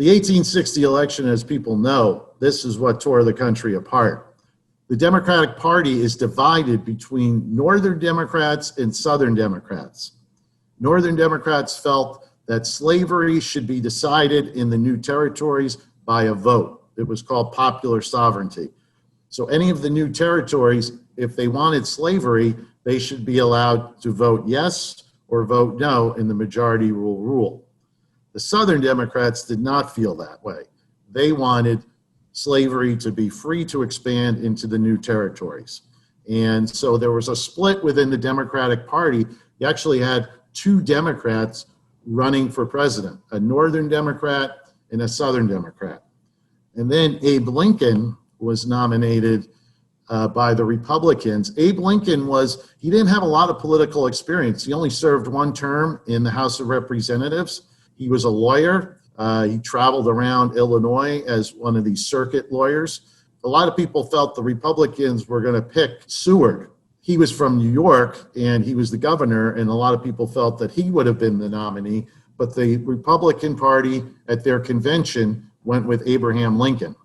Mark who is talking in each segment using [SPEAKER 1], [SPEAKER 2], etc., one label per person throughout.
[SPEAKER 1] The 1860 election, as people know, this is what tore the country apart. The Democratic Party is divided between Northern Democrats and Southern Democrats. Northern Democrats felt that slavery should be decided in the new territories by a vote. It was called popular sovereignty. So any of the new territories, if they wanted slavery, they should be allowed to vote yes or vote no in the majority rule. The Southern Democrats did not feel that way. They wanted slavery to be free to expand into the new territories. And so there was a split within the Democratic Party. You actually had two Democrats running for president, a Northern Democrat and a Southern Democrat. And then Abe Lincoln was nominated by the Republicans. Abe Lincoln he didn't have a lot of political experience. He only served one term in the House of Representatives. He was a lawyer. He traveled around Illinois as one of these circuit lawyers. A lot of people felt the Republicans were going to pick Seward. He was from New York and he was the governor, and a lot of people felt that he would have been the nominee, but the Republican Party at their convention went with Abraham Lincoln.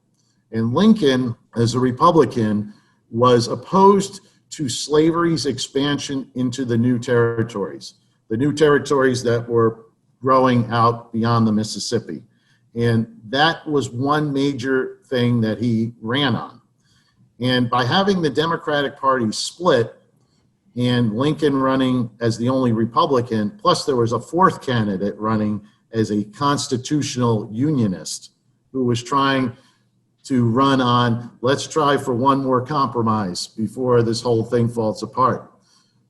[SPEAKER 1] And Lincoln, as a Republican, was opposed to slavery's expansion into the new territories that were growing out beyond the Mississippi. And that was one major thing that he ran on. And by having the Democratic Party split and Lincoln running as the only Republican, plus there was a fourth candidate running as a constitutional unionist who was trying to run on, let's try for one more compromise before this whole thing falls apart.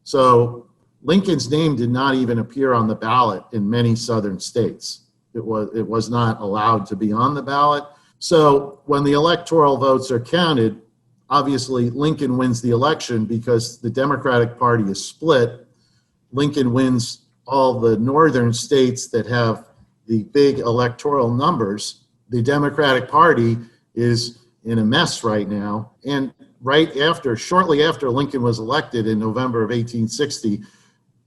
[SPEAKER 1] So Lincoln's name did not even appear on the ballot in many southern states. It was not allowed to be on the ballot. So when the electoral votes are counted, obviously Lincoln wins the election because the Democratic Party is split. Lincoln wins all the northern states that have the big electoral numbers. The Democratic Party is in a mess right now. And shortly after Lincoln was elected in November of 1860,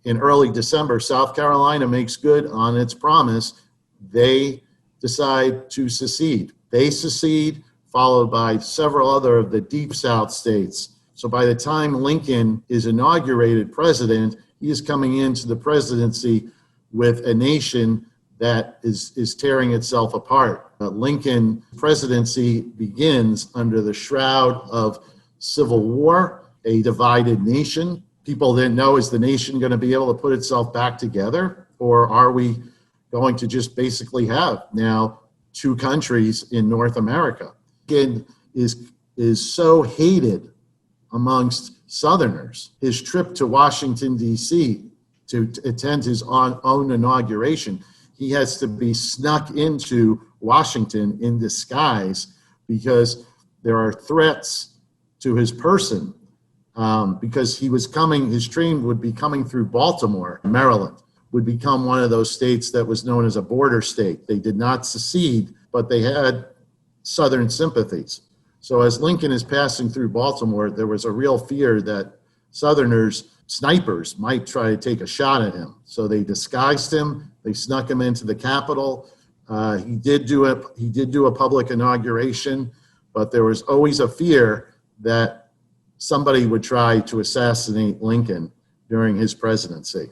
[SPEAKER 1] in early December, South Carolina makes good on its promise. They decide to secede. They secede, followed by several other of the Deep South states. So by the time Lincoln is inaugurated president, he is coming into the presidency with a nation that is tearing itself apart. Lincoln presidency begins under the shroud of civil war, a divided nation. People didn't know, is the nation going to be able to put itself back together? Or are we going to just basically have now two countries in North America? Lincoln is so hated amongst Southerners. His trip to Washington, D.C. to attend his own inauguration, he has to be snuck into Washington in disguise because there are threats to his person. Because his train would be coming through Baltimore, Maryland, would become one of those states that was known as a border state. They did not secede, but they had Southern sympathies. So as Lincoln is passing through Baltimore, there was a real fear that Southerners, snipers, might try to take a shot at him. So they disguised him. They snuck him into the Capitol. He did do a public inauguration, but there was always a fear that somebody would try to assassinate Lincoln during his presidency.